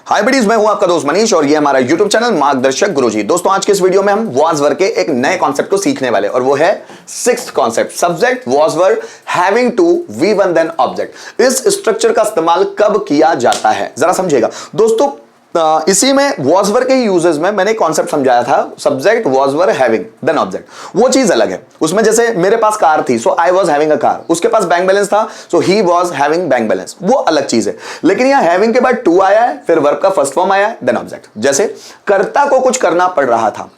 हाय buddies, मैं हूं आपका दोस्त मनीष और ये हमारा YouTube चैनल मार्गदर्शक गुरुजी। दोस्तों, आज के इस वीडियो में हम वॉज वर्ब के एक नए कॉन्सेप्ट को सीखने वाले और वो है sixth concept, subject was verb having to V1 then object. इस स्ट्रक्चर का इस्तेमाल कब किया जाता है जरा समझिएगा दोस्तों। इसी में वॉज वर्ब के यूजेस में मैंने कॉन्सेप्ट समझाया था, subject was verb having then object. वो चीज अलग है। उसमें जैसे मेरे पास कार थी, so I was having a car. उसके पास बैंक बैलेंस था, so he was having bank balance. वो अलग चीज है। लेकिन यहां हैविंग के बाद टू आया है, फिर वर्ब का फर्स्ट फॉर्म आया है, देन ऑब्जेक्ट। जैसे कर्ता को कुछ करना पड़ रहा था,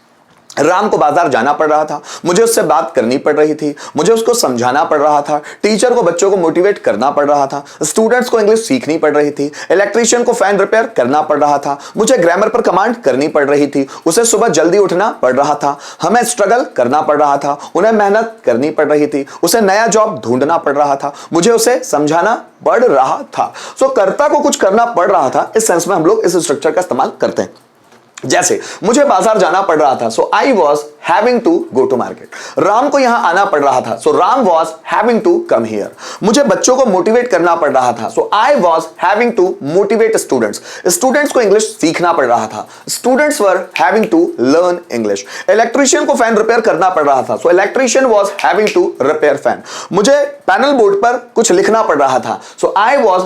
राम को बाजार जाना पड़ रहा था, मुझे उससे बात करनी पड़ रही थी, मुझे उसको समझाना पड़ रहा था, टीचर को बच्चों को मोटिवेट करना पड़ रहा था, स्टूडेंट्स को इंग्लिश सीखनी पड़ रही थी, इलेक्ट्रिशियन को फैन रिपेयर करना पड़ रहा था, मुझे ग्रामर पर कमांड करनी पड़ रही थी, उसे सुबह जल्दी उठना पड़ रहा था, हमें स्ट्रगल करना पड़ रहा था, उन्हें मेहनत करनी पड़ रही थी, उसे नया जॉब ढूंढना पड़ रहा था, मुझे उसे समझाना पड़ रहा था। सो कर्ता को कुछ करना पड़ रहा था, इस सेंस में हम लोग इस स्ट्रक्चर का इस्तेमाल करते हैं। जैसे मुझे बाजार जाना पड़ रहा था, so I was having to go to market. Ram को यहां आना पड़ रहा था, so Ram was having to come here. मुझे बच्चों को मोटिवेट करना पड़ रहा था, so I was having to motivate students. Students को इंग्लिश सीखना पड़ रहा था, students were having to learn English. Electrician को फैन रिपेयर करना पड़ रहा था, so electrician was having to repair fan. मुझे पैनल बोर्ड पर कुछ लिखना पड़ रहा था, so I was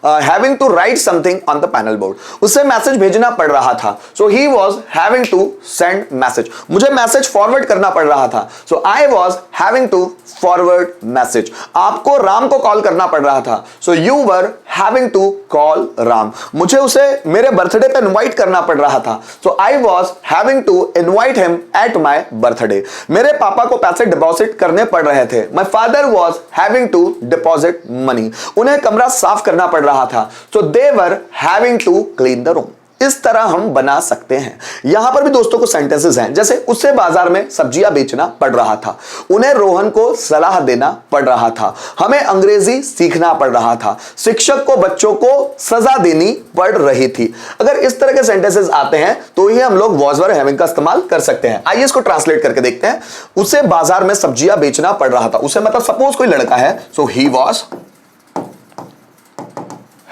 having to write something on the panel board. उसे मैसेज भेजना पड़ रहा था, so he was having to send message. मुझे मैसेज फॉरवर्ड करना पड़ रहा था, so I was having to forward message. आपको राम को कॉल करना पड़ रहा था, so you were having to call Ram. मुझे उसे मेरे बर्थडे पे इनवाइट करना पड़ रहा था, so I was having to invite him at my birthday. मेरे पापा को पैसे डिपॉजिट करने पड़ रहे थे, my father was having to deposit money. उन्हें कमरा साफ करना पड़ रहा था, so they were having to clean the room. इस तरह हम बना सकते हैं। यहां पर भी दोस्तों को सेंटेंसेस हैं, जैसे उसे बाजार में सब्जियां बेचना पड़ रहा था, उन्हें रोहन को सलाह देना पड़ रहा था, हमें अंग्रेजी सीखना पड़ रहा था, शिक्षक को बच्चों को सजा देनी पड़ रही थी। अगर इस तरह के सेंटेंसेस आते हैं तो ही हम लोग वॉज वर्ब हैविंग का इस्तेमाल कर सकते हैं। आइए इसको ट्रांसलेट करके देखते हैं। उसे बाजार में सब्जियां बेचना पड़ रहा था, उसे मतलब सपोज कोई लड़का है, so he was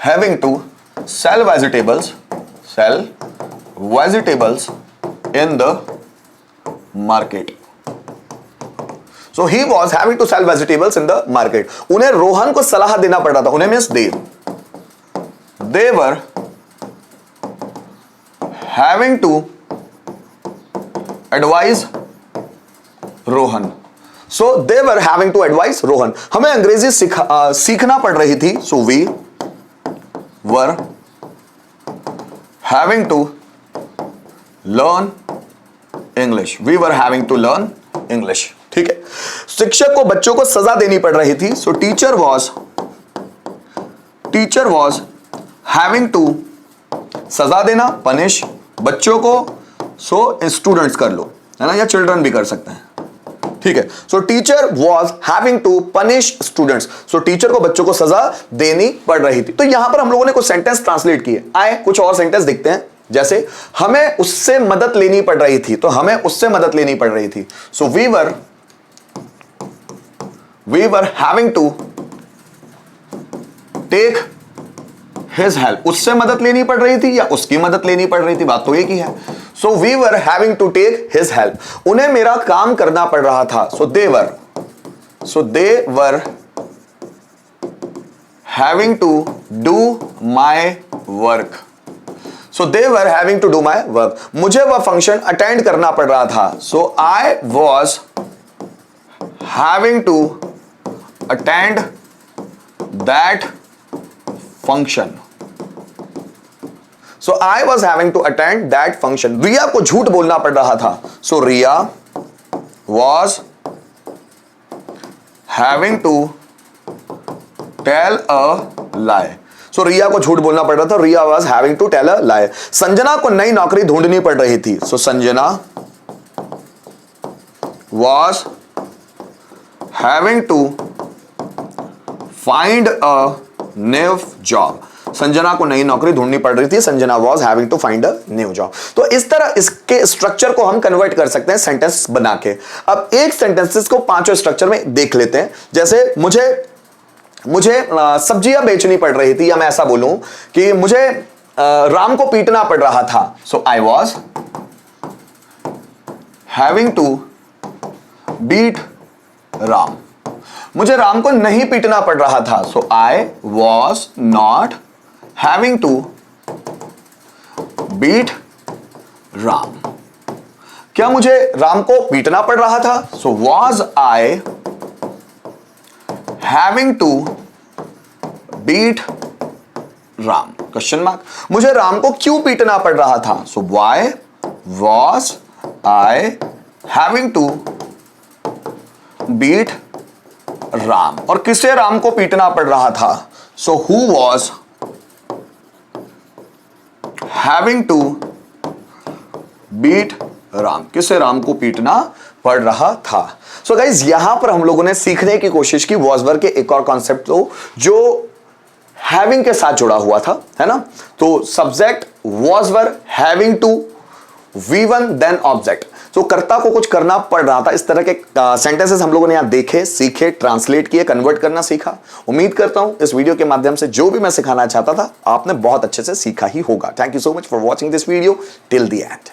having to sell vegetables in the market. So he was having to sell vegetables in the market. उन्हें रोहन को सलाह देना पड़ रहा था, उन्हें means they were having to advise Rohan. So they were having to advise Rohan. हमें अंग्रेजी सीखना पड़ रही थी, so we were having to learn English. We were having to learn English. ठीक है। शिक्षक को बच्चों को सजा देनी पड़ रही थी, so teacher was having to सजा देना, punish बच्चों को, so students कर लो, है ना, या children भी कर सकते हैं। ठीक है। So teacher was having to punish students. सो टीचर को बच्चों को सजा देनी पड़ रही थी। तो यहां पर हम लोगों ने कुछ सेंटेंस ट्रांसलेट किए। आए कुछ और सेंटेंस देखते हैं। जैसे हमें उससे मदद लेनी पड़ रही थी, तो हमें उससे मदद लेनी पड़ रही थी, so we were having to take his help. उससे मदद लेनी पड़ रही थी या उसकी मदद लेनी पड़ रही थी, बात तो एक ही है। So we were having to take his help. उन्हें मेरा काम करना पड़ रहा था, so they were having to do my work. So they were having to do my work. मुझे वह फंक्शन अटेंड करना पड़ रहा था, so I was having to attend that function. So I was having to attend that function. Riya को झूठ बोलना पड़ रहा था, so Riya was having to tell a lie. So रिया को झूठ बोलना पड़ रहा था, रिया was having to tell a lie. Sanjana को नई नौकरी ढूंढनी पड़ रही थी, so Sanjana was having to find a new job. Sanjana को नई नौकरी ढूंढनी पड़ रही थी, Sanjana was having to find a new job. तो इस तरह इसके स्ट्रक्चर को हम कन्वर्ट कर सकते हैं सेंटेंस बना के। अब एक सेंटेंसेस को पांचों स्ट्रक्चर में देख लेते हैं। जैसे मुझे सब्जियां बेचनी पड़ रही थी, या मैं ऐसा बोलूं कि मुझे राम को पीटना पड़ रहा था, so I was having to beat Ram. मुझे राम को नहीं पीटना पड़ रहा था, so I was not having to beat Ram. क्या मुझे राम को पीटना पड़ रहा था, so was I having to beat Ram, question mark. मुझे राम को क्यों पीटना पड़ रहा था, so why was I having to beat Ram. और किसे राम को पीटना पड़ रहा था, so who was having to beat Ram. किसे राम को पीटना पड़ रहा था। सो गाइज यहां पर हम लोगों ने सीखने की कोशिश की वॉज वर्ब के एक और कॉन्सेप्ट को जो हैविंग के साथ जुड़ा हुआ था, है ना। तो subject was verb having to V1 then object. तो कर्ता को कुछ करना पड़ रहा था। इस तरह के सेंटेंसेस हम लोगों ने यहां देखे, सीखे, ट्रांसलेट किए, कन्वर्ट करना सीखा। उम्मीद करता हूं इस वीडियो के माध्यम से जो भी मैं सिखाना चाहता था आपने बहुत अच्छे से सीखा ही होगा। Thank you so much for watching this video till the end.